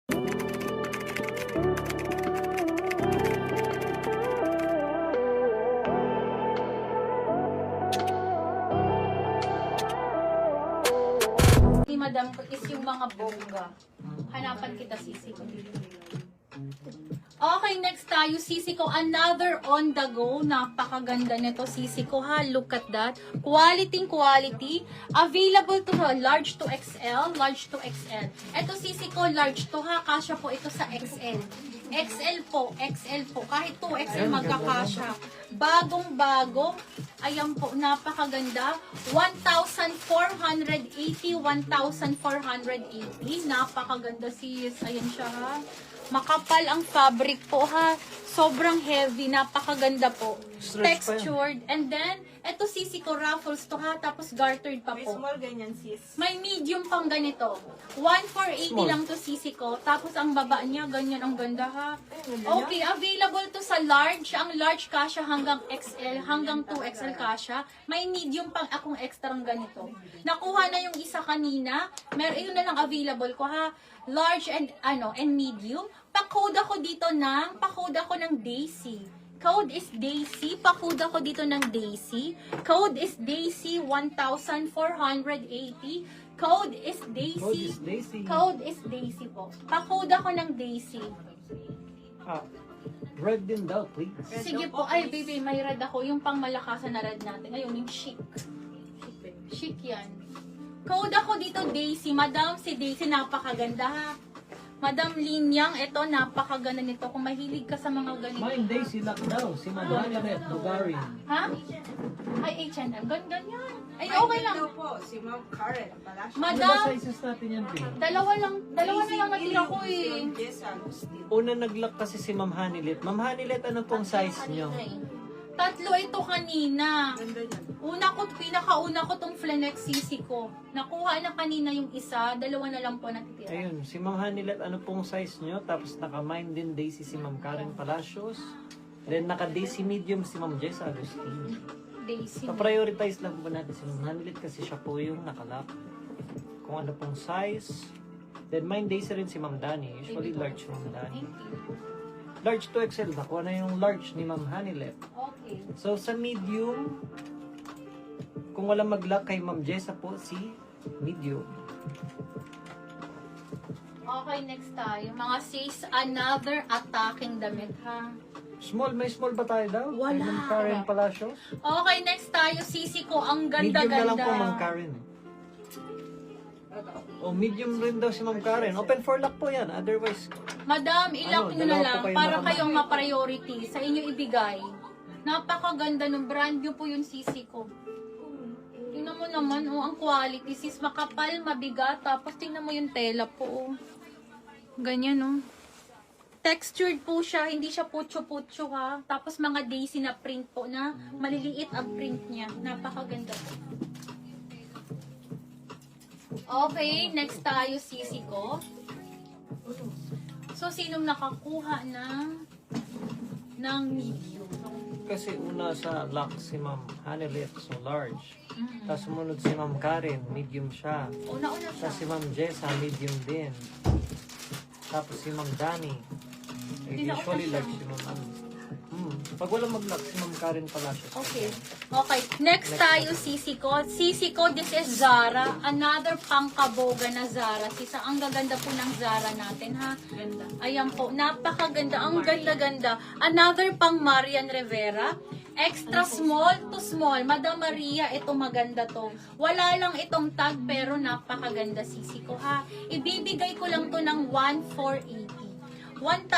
Madam is yung mga bongga. Hanapan kita, sisi ko. Okay, next tayo, sisi ko. Another on the go. Napakaganda nito, sisi ko ha. Look at that. Quality. Available to large to XL, large to XL. Ito, sisi ko, large to ha. Kasya po ito sa XL. XL po. Kahit 2XL magkakasya. Bagong-bago. Ayan po, napakaganda. 1,480. Napakaganda sis. Ayan siya ha. Makapal ang fabric po ha. Sobrang heavy. Napakaganda po. Textured. And then, eto sisi ko, ruffles to ha. Tapos gartered pa May po. small ganyan, sis. May medium pang ganito. 1,480 lang to sisi ko. Tapos ang baba niya, ganyan ang ganda ha. Okay, available to sa large. Ang large kasha hanggang XL, hanggang 2XL kasha. May medium pang akong extrang ganito. Nakuha na yung isa kanina. Yun na lang available ko ha. Large and medium. Pa-code ako dito ng Daisy. Code is Daisy. Pa-code ako dito ng Daisy. Code is Daisy 1,480. Code is Daisy. Code is Daisy po. Pa-code ako ng Daisy. Red din daw, please. Sige po. Ay, baby, may red ako. Yung pang malakasan na red natin. Ngayon, yung chic. Chic yan. Code ako dito, Daisy. Madam, si Daisy, napakaganda ha. Madam Linyang, ito, napakaganda nito. Kung mahilig ka sa mga ganito. Mine Daisy lock daw. Si Madonna Red, Bulgarian. Ha? Ay, H&M. Ganyan. Ay, okay lang. Ito po, si Ma'am Karen. Palacio. Ano ba Madam, sizes natin yan, Pin? dalawa na lang natira ko Si eh. Ma'am Jess Agustin. Una nag-lock kasi si Ma'am Hanilet. Ma'am Hanilet, ano pong size nyo? Tatlo ito kanina. Ganda niyan. Pinakauna ko tong Flenex CC ko. Nakuha na kanina yung isa, dalawa na lang po natitira. Ayun, si Ma'am Hanilet, ano pong size nyo? Tapos naka-mine din Daisy si Ma'am Karen Palacios. Then naka-Daisy medium si Ma'am Jess Agustin. Daisy. Pa-prioritize lang po natin si Ma'am Hanilet kasi siya po yung nakalock. Kung ano pong size. Then mine Daisy rin si Ma'am Dani. Usually large Ma'am Dani. Thank you. Large to XL. Nakuha na yung large ni Ma'am Hanilet. Okay. So sa medium, kung wala mag-lock kay Ma'am Jessa po, si medium. Okay, next tayo. Mga sis, another attacking damit ha. Small, may small ba tayo daw? Wala. Kay Ma'am Karen Palacios? Okay, next tayo. Sisi ko, ang Medium na lang po Ma'am ganda-ganda. Karen. O medium rin daw si Ma'am Karen. Open for lock po yan. Otherwise, Madam, ilock nyo na dalawa lang po kayo para nakamay. kayong ma-priority sa inyo ibigay. Napakaganda ng brand new po yung sisi ko. Tingnan mo naman, oh, ang quality. Sis, makapal, mabigat. Tapos tingnan mo yung tela po, oh. Ganyan, oh. Textured po siya, hindi siya putyo-putyo ha. Tapos mga daisy na print po na maliliit ang print niya. Napakaganda po. Okay, next tayo sisi ko. So, sinong nakakuha ng medium? kasi una sa lock si Ma'am Hanilet, so large. Tapos sumunod si Ma'am Karen, medium siya. Una-una siya. Tapos si Ma'am Jessa, medium din. Tapos si Ma'am Dani. Usually large si Ma'am Ann. Pag wala mag-lock, si Ma'am Karen Palacios. Okay. Okay. Next tayo, sisi ko. Sisi ko, this is Zara. Another pangkaboga na Zara. Sisa, ang gaganda po ng Zara natin, ha? Ganda. Ayan po. Napakaganda. Ang ganda-ganda. Another pang Marian Rivera. Extra small to small. Madam Maria, ito maganda to. Wala lang itong tag, pero napakaganda, sisi ko, ha? Ibibigay ko lang to ng 1,480. 1,000